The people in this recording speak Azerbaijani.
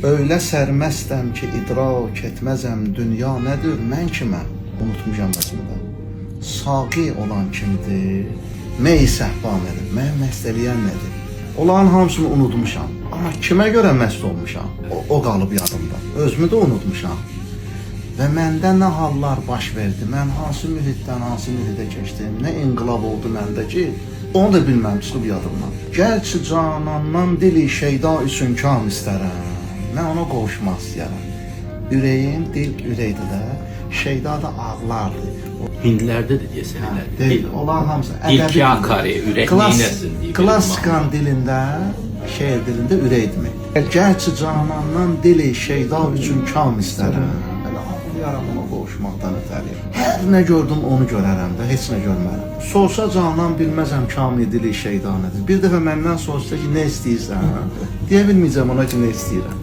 Öyle sərməstəm ki, idrak etməzəm dünya nədir, mən kiməm? Unutmuşam başımda. Saqi olan kimdir? Mey səhba nədir? Mən məst eləyən nədir? Onların hamısını unutmuşam. Amma kimə görə məst olmuşam? O qalıb yadımda. Özümü də unutmuşam. Və məndə nə hallar baş verdi? Mən hansı mühitdən hansı mühitə keçdim? Nə inqilab oldu məndə ki, onu da bilməm, çıxıb yadımdan. Gəlçi canandan dili şeyda üçün kam istərəm. Mən ona qovuşmaq istəyərəm. Ürəyim, dil ürəkdir də, şeyda da ağlardı. Hindlərdə də deyəsən Deyil, onlar hamısı İlk yakari, ürək neynəsin deyib. Klassikan dilində, şeir dilində ürək demək. Gəlçi canandan dili şeyda üçün kam istərəm. Elə ağlayaram ona qovuşmaqdan ötəri. Hər nə gördüm onu görərəm də, heç nə görmərəm. Sorsa canan bilməzəm kamil dili şeyda nədir. Bir dəfə məndən sorsa ki, nə istəyirsən? Deyə bilməyəcəm ona ki, nə istəyirəm.